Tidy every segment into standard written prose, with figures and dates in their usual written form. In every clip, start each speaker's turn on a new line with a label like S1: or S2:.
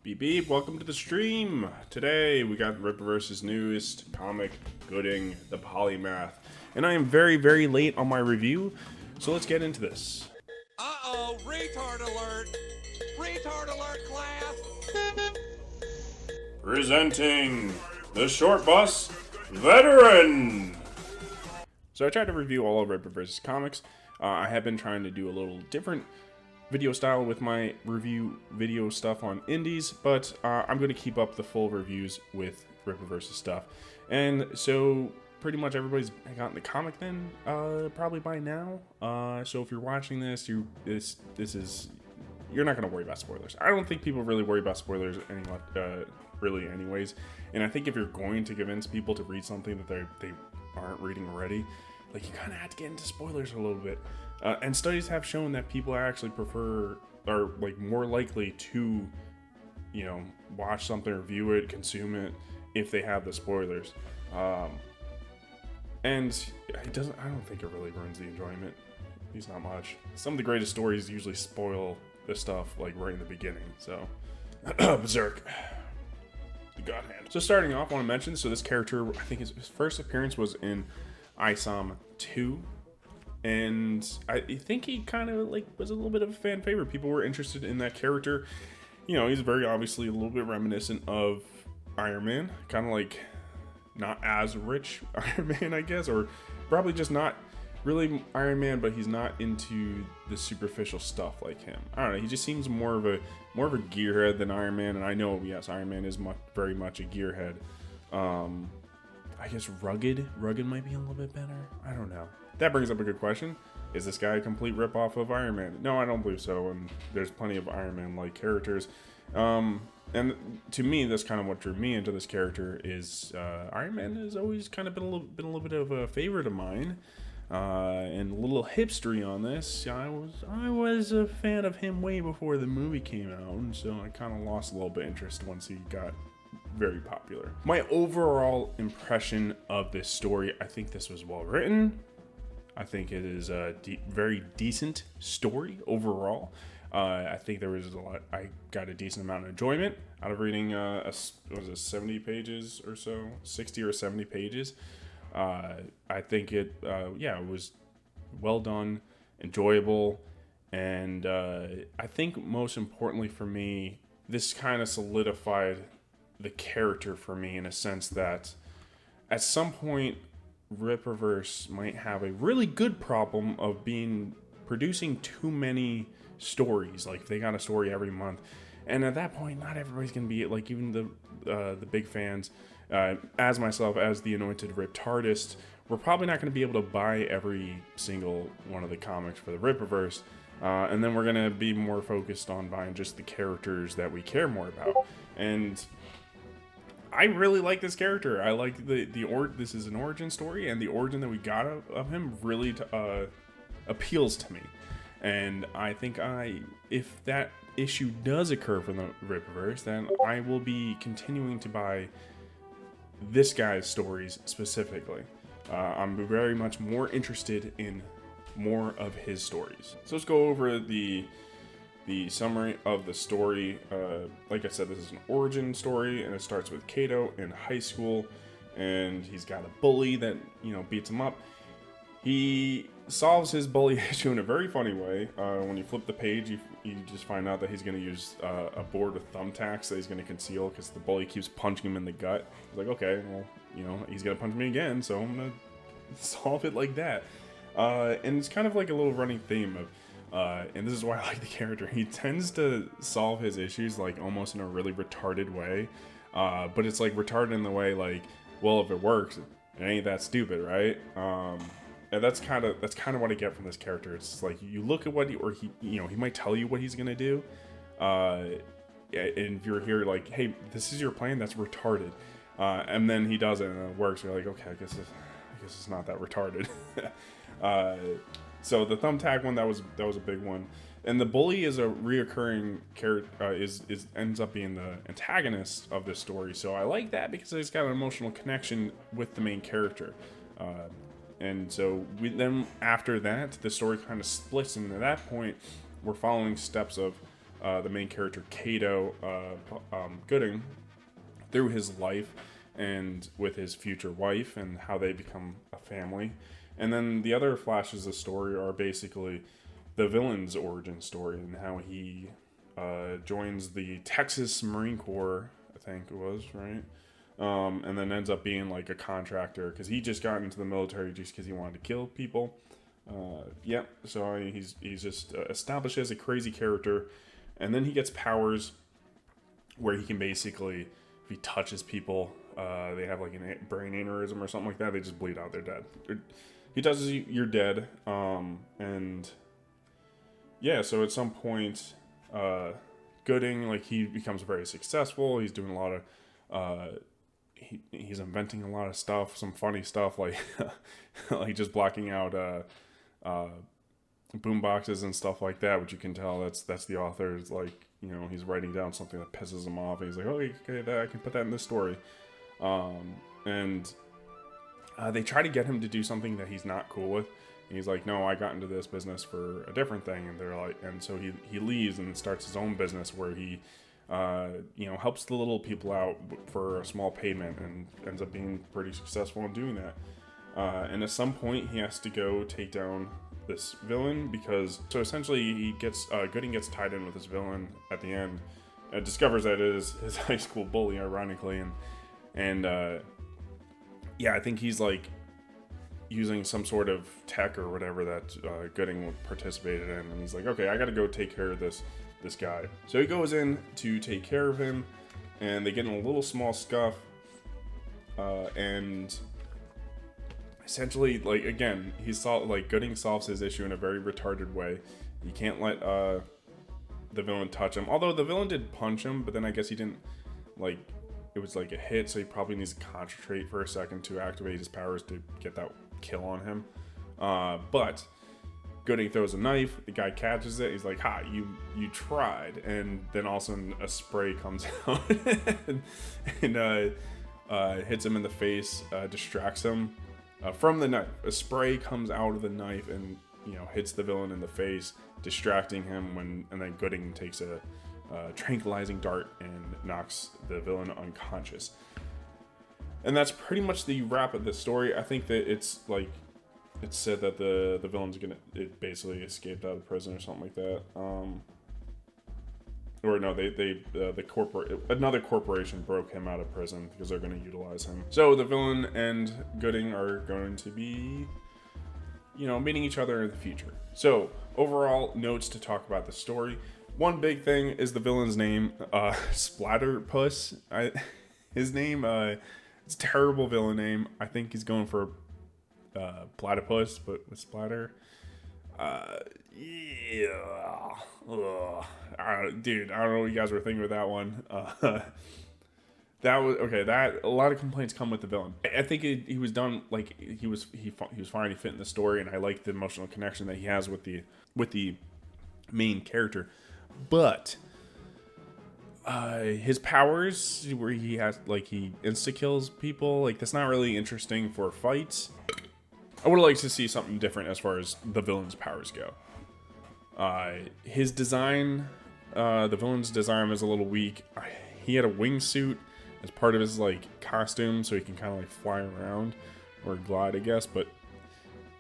S1: Beep beep, welcome to the stream. Today we got Rippaverse's newest comic, Goodying, the Polymath. And I am very, very late on my review, so let's get into this.
S2: Uh-oh, retard alert! Retard alert, class!
S1: Presenting the Short Bus Veteran! So I tried to review all of Rippaverse's comics. I have been trying to do a little different video style with my review video stuff on indies, but I'm going to keep up the full reviews with Rippaverse's stuff. And so pretty much everybody's gotten the comic then, probably by now. So if you're watching this, this is you're not going to worry about spoilers. I don't think people really worry about spoilers really anyways. And I think if you're going to convince people to read something that they aren't reading already, like, you kind of have to get into spoilers a little bit. And studies have shown that people actually are like more likely to, you know, watch something, review it, consume it if they have the spoilers. And I don't think it really ruins the enjoyment. It's not much. Some of the greatest stories usually spoil the stuff like right in the beginning. So, Berserk. The God Hand. So starting off, I want to mention, so this character, I think his first appearance was in ISOM 2. And I think he kind of like was a little bit of a fan favorite. People were interested in that character. You know, he's very obviously a little bit reminiscent of Iron Man, kind of like not as rich Iron Man, I guess, or probably just not really Iron Man, but he's not into the superficial stuff like him. I don't know. He just seems more of a gearhead than Iron Man, and I know, yes, Iron Man is very much a gearhead. I guess rugged might be a little bit better. I don't know. That brings up a good question. Is this guy a complete ripoff of Iron Man? No, I don't believe so, and there's plenty of Iron Man-like characters. And to me, that's kind of what drew me into this character is Iron Man has always kind of been a little bit of a favorite of mine. And a little hipstery on this. I was a fan of him way before the movie came out, and so I kind of lost a little bit of interest once he got very popular. My overall impression of this story, I think this was well written. I think it is a very decent story overall. I think there was I got a decent amount of enjoyment out of reading, was it 70 pages or so? 60 or 70 pages. I think it was well done, enjoyable, and I think most importantly for me, this kind of solidified the character for me in a sense that at some point Rippaverse might have a really good problem of producing too many stories. Like, they got a story every month, and at that point, not everybody's gonna be like, even the big fans, as myself, as the anointed Riptardist, we're probably not gonna be able to buy every single one of the comics for the Rippaverse, and then we're gonna be more focused on buying just the characters that we care more about. And I really like this character. I like this is an origin story, and the origin that we got of him really appeals to me. And I think if that issue does occur for the Rippaverse, then I will be continuing to buy this guy's stories specifically. I'm very much more interested in more of his stories. So let's go over the summary of the story. Like I said, this is an origin story, and it starts with Kato in high school, and he's got a bully that, you know, beats him up. He solves his bully issue in a very funny way. When you flip the page, you just find out that he's going to use a board with thumbtacks that he's going to conceal because the bully keeps punching him in the gut. He's like, okay, well, you know, he's going to punch me again, so I'm going to solve it like that. And it's kind of like a little running theme of, and this is why I like the character. He tends to solve his issues like almost in a really retarded way, but it's like retarded in the way like, well, if it works, it ain't that stupid, right? And that's kind of what I get from this character. It's like you look at he might tell you what he's gonna do, and if you're here like, hey, this is your plan, that's retarded, and then he does it and it works. You're like, okay, I guess it's not that retarded. So the thumbtack one, that was a big one, and the bully is a reoccurring character. Ends up being the antagonist of this story. So I like that because it's got an emotional connection with the main character. And so then after that, the story kind of splits, and at that point, we're following steps of the main character Kato Gooding through his life and with his future wife and how they become a family. And then the other flashes of story are basically the villain's origin story and how he joins the Texas Marine Corps, I think it was, right? And then ends up being like a contractor because he just got into the military just because he wanted to kill people. So he's just established as a crazy character, and then he gets powers where he can basically, if he touches people, they have like a brain aneurysm or something like that, they just bleed out, they're dead. He touches you, you're dead. And yeah, so at some point, Gooding, like, he becomes very successful. He's doing a lot of he's inventing a lot of stuff, some funny stuff, like like just blocking out boom boxes and stuff like that, which you can tell that's the author's, like, you know, he's writing down something that pisses him off and he's like, oh, okay, I can put that in this story. And they try to get him to do something that he's not cool with, and he's like, no, I got into this business for a different thing. And they're like, and so he leaves and starts his own business where he helps the little people out for a small payment, and ends up being pretty successful in doing that. And at some point he has to go take down this villain, because so essentially he gets Gooding gets tied in with this villain at the end, discovers that it is his high school bully, ironically, and I think he's like using some sort of tech or whatever that Gooding participated in, and he's like, okay, I gotta go take care of this guy. So he goes in to take care of him, and they get in a little small scuff, and essentially, like, again, Gooding solves his issue in a very retarded way. You can't let the villain touch him, although the villain did punch him, but then I guess he didn't, like, it was like a hit, so he probably needs to concentrate for a second to activate his powers to get that kill on him. But Gooding throws a knife, the guy catches it, he's like, ha, you tried, and then all of a sudden a spray comes out and hits him in the face, distracts him from the knife. A spray comes out of the knife and, you know, hits the villain in the face, distracting him, and then Gooding takes a tranquilizing dart and knocks the villain unconscious. And that's pretty much the wrap of the story. I think that it's said that the villain's it basically escaped out of prison or something like that. Or no, another corporation broke him out of prison because they're going to utilize him. So the villain and Gooding are going to be, you know, meeting each other in the future. So overall notes to talk about the story. One big thing is the villain's name, Splatterpuss. His name, it's a terrible villain name. I think he's going for platypus, but with splatter. Dude, I don't know what you guys were thinking with that one. That was okay. That a lot of complaints come with the villain. I think he was done, like, he was fine. He fit in the story, and I like the emotional connection that he has with the main character. But his powers, where he has, like, he insta kills people, like, that's not really interesting for fights. I would like to see something different as far as the villain's powers go. His design, the villain's design was a little weak. He had a wingsuit as part of his, like, costume, so he can kind of, like, fly around or glide, I guess, but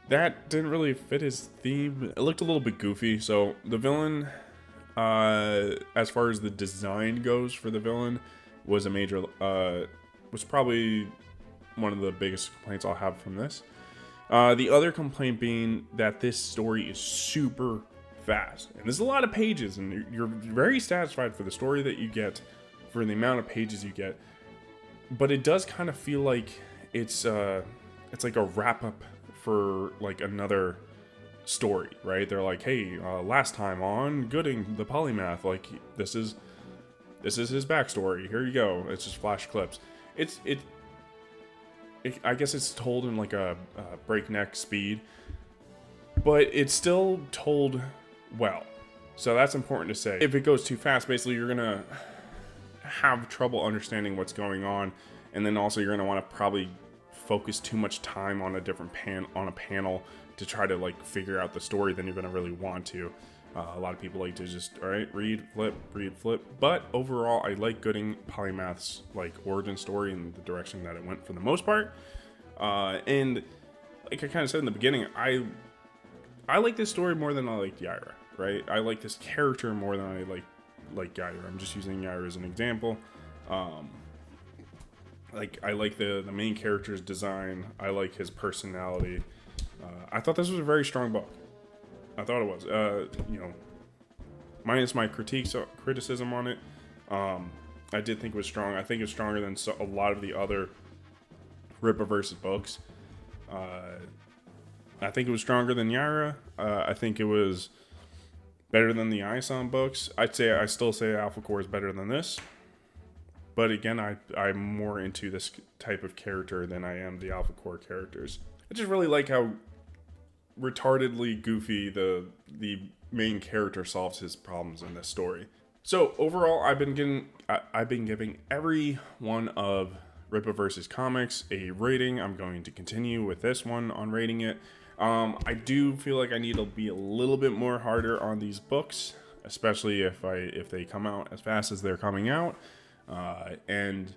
S1: that didn't really fit his theme. It looked a little bit goofy. So the villain, as far as the design goes for the villain, was was probably one of the biggest complaints I'll have from this. The other complaint being that this story is super fast, and there's a lot of pages, and you're very satisfied for the story that you get, for the amount of pages you get, but it does kind of feel like it's like a wrap up for, like, another story, right? They're like, hey, last time on Gooding the Polymath, like, this is his backstory, here you go. It's just flash clips. I guess it's told in, like, a breakneck speed, but it's still told well. So that's important to say. If it goes too fast, basically you're gonna have trouble understanding what's going on, and then also you're gonna want to probably focus too much time on a different panel to try to, like, figure out the story than you're gonna really want to. A lot of people like to just, all right, read, flip. But overall, I like Gooding Polymath's like origin story and the direction that it went for the most part. And like I kind of said in the beginning, I like this story more than I like Yaira, right? I like this character more than I like Yaira. I'm just using Yaira as an example. Like I like the main character's design. I like his personality. I thought this was a very strong book. I thought it was, you know, minus my criticism on it. I did think it was strong. I think it's stronger than a lot of the other Rippaverse books. I think it was stronger than Yaira. I think it was better than the Isom books. I still say Alpha Core is better than this. But again, I'm more into this type of character than I am the Alpha Core characters. I just really like how retardedly goofy the main character solves his problems in this story. So overall, I've been giving every one of Rippaverse's comics a rating. I'm going to continue with this one on rating it. I do feel like I need to be a little bit more harder on these books, especially if they come out as fast as they're coming out. And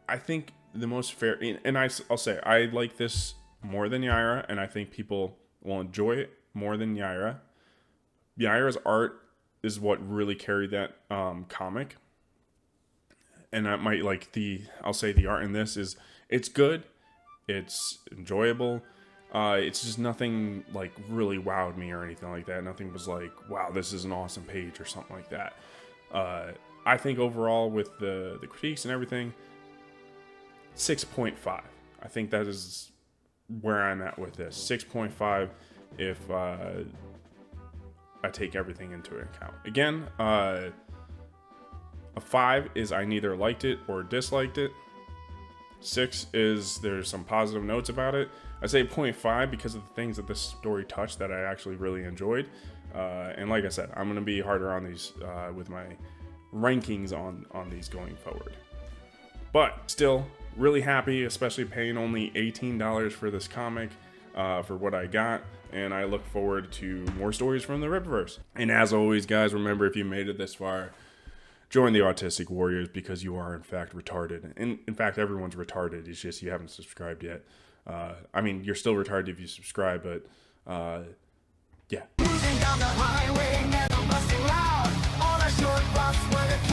S1: I think the most fair, and I'll say I like this more than Yaira, and I think people will enjoy it more than Yaira. Yaira's art is what really carried that comic, and I might like I'll say the art in this it's good, it's enjoyable. It's just nothing like really wowed me or anything like that. Nothing was like, wow, this is an awesome page or something like that. I think overall with the critiques and everything, 6.5. I think that is where I'm at with this. 6.5 if I take everything into account. Again, a 5 is I neither liked it or disliked it. 6 is there's some positive notes about it. I say 0.5 because of the things that this story touched that I actually really enjoyed. And like I said, I'm going to be harder on these with my rankings on these going forward. But still, really happy, especially paying only $18 for this comic for what I got. And I look forward to more stories from the Rippaverse. And as always, guys, remember if you made it this far, join the Autistic Warriors because you are in fact retarded. And in fact, everyone's retarded. It's just you haven't subscribed yet. I mean, you're still retarded if you subscribe, but yeah. Down the highway, never busting loud on a short bus where the